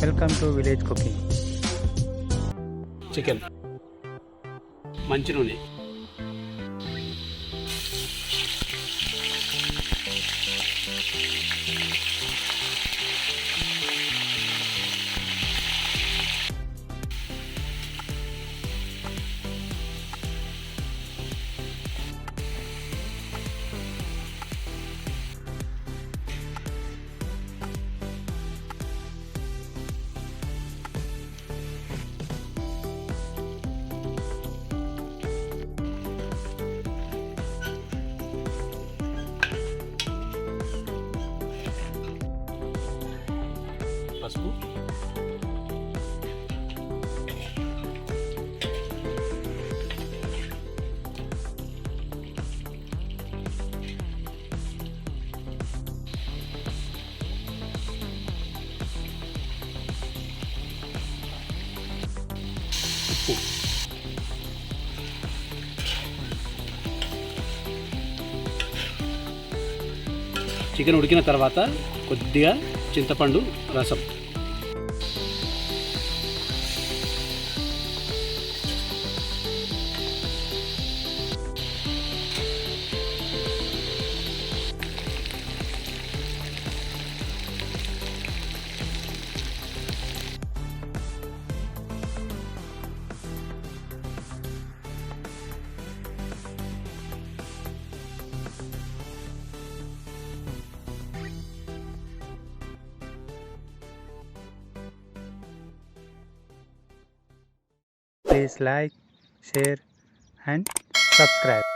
Welcome to village cooking. Chicken మంచి నూనె, పసుపు, ఉప్పు, చికెన్ ఉడికిన తర్వాత కొద్దిగా చింతపండు రసం, Please like, share and subscribe.